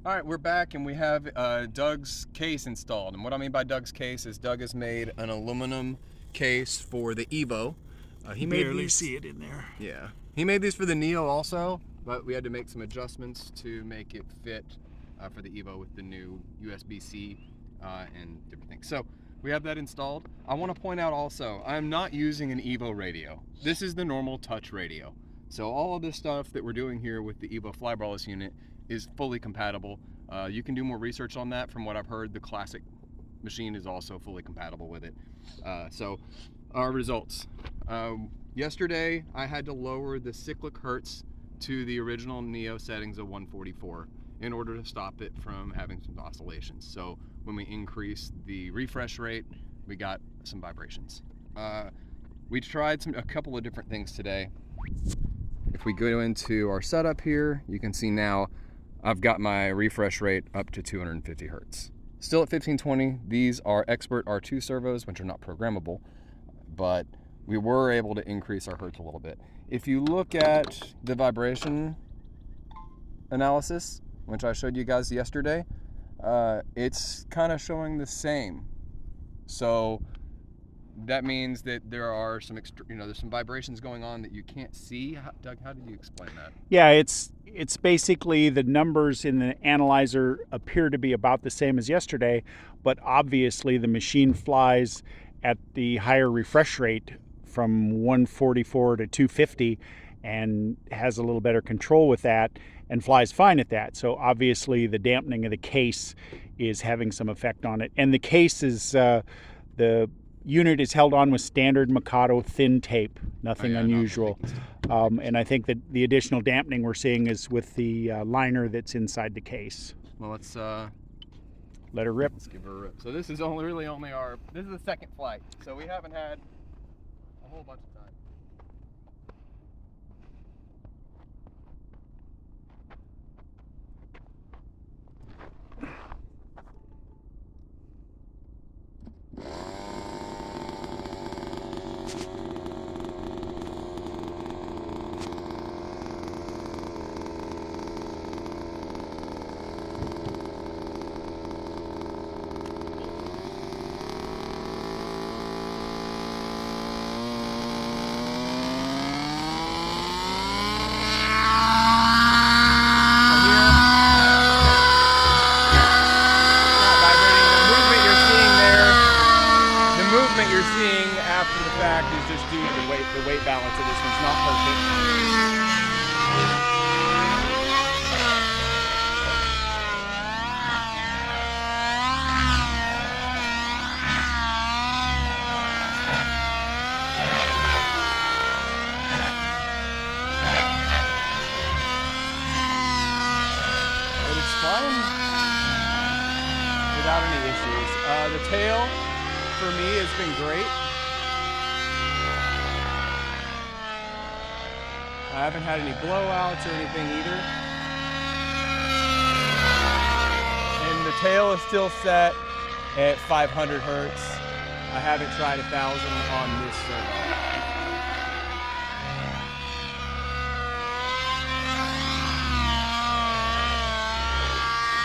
All right, we're back and we have Doug's case installed. And what I mean by Doug's case is Doug has made an aluminum case for the Evo. He barely see it in there. Yeah, he made these for the Neo also, but we had to make some adjustments to make it fit for the Evo with the new USB-C and different things. So we have that installed. I want to point out also, I'm not using an Evo radio. This is the normal touch radio. So all of this stuff that we're doing here with the Evo flybarless unit is fully compatible. You can do more research on that. From what I've heard, the classic machine is also fully compatible with it. So our results. Yesterday, I had to lower the cyclic hertz to the original Neo settings of 144 in order to stop it from having some oscillations. So when we increased the refresh rate, we got some vibrations. We tried a couple of different things today. If we go into our setup here, you can see now I've got my refresh rate up to 250 hertz. Still at 1520. These are Xpert R2 servos, which are not programmable, but we were able to increase our hertz a little bit. If you look at the vibration analysis, which I showed you guys yesterday, it's kind of showing the same. So that means that there are some there's some vibrations going on that you can't see. Doug, how did you explain that? Yeah, it's basically the numbers in the analyzer appear to be about the same as yesterday, but obviously the machine flies at the higher refresh rate from 144 to 250 and has a little better control with that and flies fine at that. So obviously the dampening of the case is having some effect on it. And the case is, the unit is held on with standard Mikado thin tape, nothing unusual. And I think that the additional dampening we're seeing is with the liner that's inside the case. Well, let's let her rip. Let's give her a rip. So this is really only this is the second flight, so we haven't had a whole bunch of time. You're seeing after the fact is just due to the weight balance of this one's not perfect. But it's fine without any issues. The tail for me has been great. I haven't had any blowouts or anything either. And the tail is still set at 500 hertz. I haven't tried 1,000 on this servo.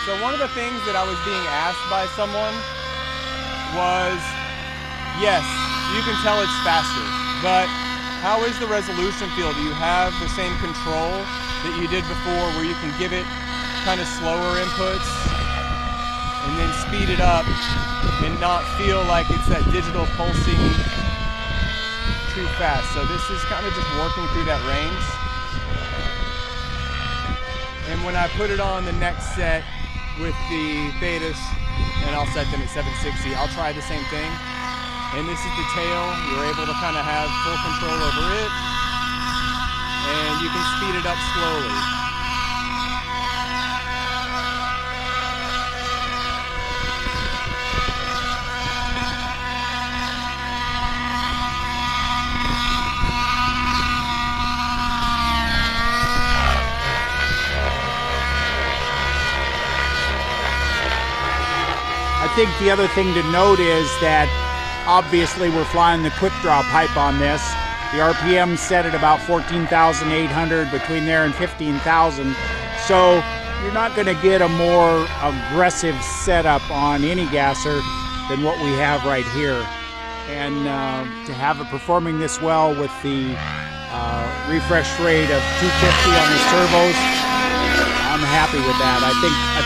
So one of the things that I was being asked by someone was, yes, you can tell it's faster, but how is the resolution feel? Do you have the same control that you did before where you can give it kind of slower inputs and then speed it up and not feel like it's that digital pulsing too fast? So this is kind of just working through that range. And when I put it on the next set with the betas, and I'll set them at 760, I'll try the same thing. And this is the tail. You're able to kind of have full control over it, and you can speed it up slowly. I think the other thing to note is that obviously we're flying the Quickdraw pipe on this. The RPM set at about 14,800, between there and 15,000. So you're not going to get a more aggressive setup on any gasser than what we have right here. And to have it performing this well with the refresh rate of 250 on the servos, I'm happy with that. I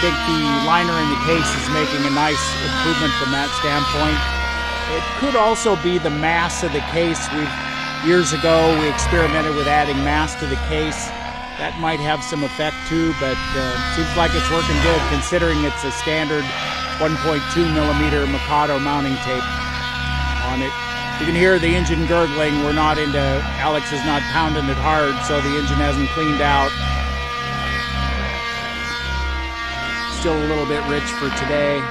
think the liner in the case is making a nice improvement from that standpoint. It could also be the mass of the case. Years ago we experimented with adding mass to the case. That might have some effect too, but seems like it's working good considering it's a standard 1.2 millimeter Mikado mounting tape on it. You can hear the engine gurgling. Alex is not pounding it hard, so the engine hasn't cleaned out. Still a little bit rich for today.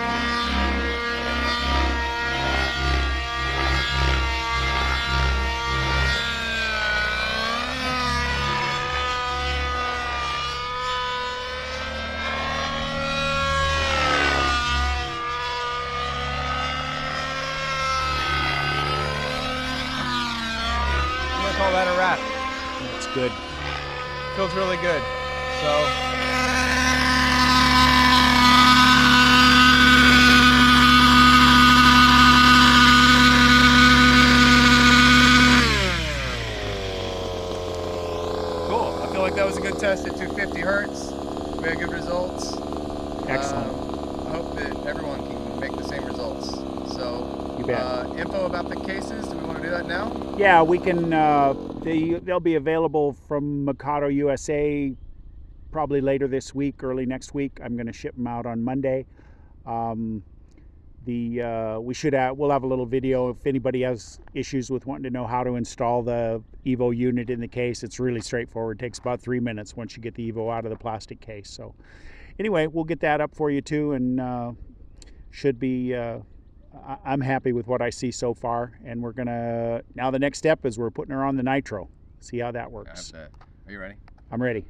Call that a wrap. That's good. Feels really good. So cool. I feel like that was a good test at 250 hertz. We had good results. Excellent. I hope that everyone can make the same results. So You bet. Info about the cases. Do we want to do that now? Yeah, we can. They'll be available from Mikado USA probably later this week, early next week. I'm going to ship them out on Monday. We'll have a little video if anybody has issues with wanting to know how to install the Evo unit in the case. It's really straightforward. It takes about 3 minutes once you get the Evo out of the plastic case. So anyway, we'll get that up for you too, and should be. I'm happy with what I see so far, and now the next step is we're putting her on the nitro. See how that works. Are you ready? I'm ready.